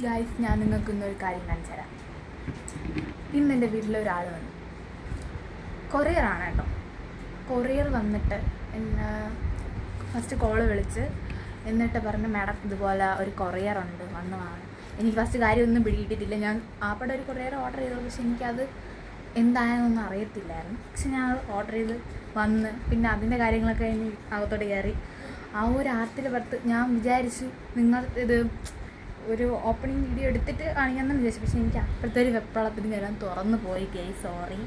Guys, ഞാൻ നിങ്ങൾക്ക് ഇന്നൊരു കാര്യം കാണിച്ചു തരാം. ഇന്ന് എൻ്റെ വീട്ടിലൊരാൾ വന്നു. കൊറിയറാണ് കേട്ടോ. കൊറിയർ വന്നിട്ട് ഫസ്റ്റ് കോള് വിളിച്ച് എന്നിട്ട് പറഞ്ഞു, മാഡം ഇതുപോലെ ഒരു കൊറിയറുണ്ട് വന്ന് വാങ്ങണം. എനിക്ക് ഫസ്റ്റ് കാര്യമൊന്നും പിടിയിട്ടിട്ടില്ല. ഞാൻ ആപ്പടെ ഒരു കൊറിയർ ഓർഡർ ചെയ്തു, പക്ഷെ എനിക്കത് എന്തായെന്നൊന്നും അറിയത്തില്ലായിരുന്നു. പക്ഷെ ഞാൻ അത് ഓർഡർ ചെയ്ത് വന്ന് പിന്നെ അതിൻ്റെ കാര്യങ്ങളൊക്കെ കഴിഞ്ഞ് അകത്തോട്ട് കയറി. ആ ഒരു ആർത്തിൽ പുറത്ത് ഞാൻ വിചാരിച്ചു നിങ്ങൾ ഇത് ഒരു ഓപ്പണിംഗ് വീഡിയോ എടുത്തിട്ട് കാണിക്കാമെന്ന് വിചാരിച്ചു. പക്ഷേ എനിക്ക് അപ്പോഴത്തെ ഒരു വെപ്രാളത്തിന് ഞാൻ തുറന്നു പോയി. സോറി.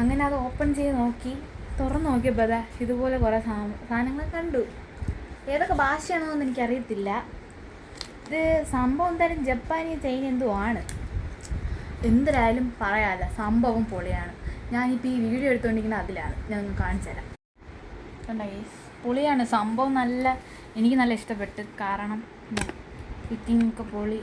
അങ്ങനെ അത് ഓപ്പൺ ചെയ്ത് തുറന്ന് നോക്കിയപ്പോൾ അതാ ഇതുപോലെ കുറേ സാധനങ്ങൾ കണ്ടു. ഏതൊക്കെ ഭാഷയാണെന്നൊന്നും എനിക്കറിയത്തില്ല. ഇത് സംഭവം എന്തായാലും ജപ്പാനി ചൈന എന്തോ ആണ്. എന്തായാലും പറയാമല്ല, സംഭവം പൊളിയാണ്. ഞാനിപ്പോൾ ഈ വീഡിയോ എടുത്തുകൊണ്ടിരിക്കുന്നത് അതിലാണ്. ഞാൻ കാണിച്ചു തരാം. കണ്ടോ ഗൈസ്, പൊളിയാണ് സംഭവം. എനിക്ക് നല്ല ഇഷ്ടപ്പെട്ടു. കാരണം ഫിറ്റിംഗ് ഒക്കെ പൊളി.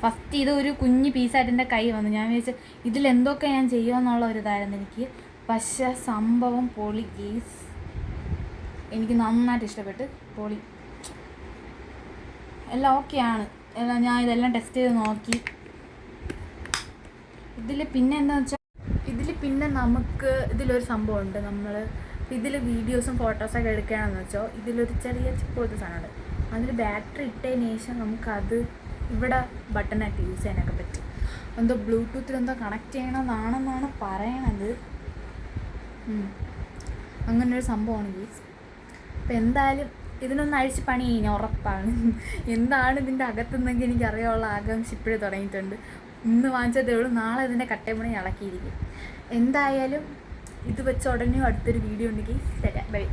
ഫസ്റ്റ് ഇത് ഒരു കുഞ്ഞ് പീസായിട്ട് എൻ്റെ കൈ വന്നു. ഞാൻ വിചാരിച്ചു ഇതിലെന്തൊക്കെ ഞാൻ ചെയ്യുമെന്നുള്ള ഒരു ഇതായിരുന്നു എനിക്ക്. പക്ഷേ സംഭവം പൊളി ഗൈസ്. എനിക്ക് നന്നായിട്ട് ഇഷ്ടപ്പെട്ട്. പൊളി. എല്ലാം ഓക്കെയാണ്. ഞാൻ ഇതെല്ലാം ടെസ്റ്റ് ചെയ്ത് നോക്കി. ഇതിൽ പിന്നെ എന്താണെന്ന് വെച്ചാൽ നമുക്ക് ഇതിലൊരു സംഭവമുണ്ട്. ഇതിൽ വീഡിയോസും ഫോട്ടോസൊക്കെ എടുക്കുകയാണെന്ന് വെച്ചാൽ ഇതിലൊരു ചെറിയ പോലത്തെ സാധനമുണ്ട്. അതിൽ ബാറ്ററി ഇട്ടതിന് ശേഷം നമുക്കത് ഇവിടെ ബട്ടണായിട്ട് യൂസ് ചെയ്യാനൊക്കെ പറ്റും. എന്തോ ബ്ലൂടൂത്തിൽ എന്തോ കണക്ട് ചെയ്യണമെന്നാണെന്നാണ് പറയണത്. അങ്ങനൊരു സംഭവമാണ് ഗീസ്. അപ്പോൾ എന്തായാലും ഇതിനൊന്ന് അഴിച്ച് പണി കഴിഞ്ഞാൽ ഉറപ്പാണ്. എന്താണ് ഇതിൻ്റെ അകത്തുനിന്നെങ്കിൽ എനിക്കറിയാനുള്ള ആകാംക്ഷ ഇപ്പോഴേ തുടങ്ങിയിട്ടുണ്ട്. ഇന്ന് വാങ്ങിച്ചതേ ഉള്ളൂ, നാളെ ഇതിൻ്റെ കട്ടപ്പണി ഇളക്കിയിരിക്കും. എന്തായാലും ഇത് വെച്ച് ഉടനെ അടുത്തൊരു വീഡിയോ ഉണ്ടെങ്കിൽ തരാം. ബൈ.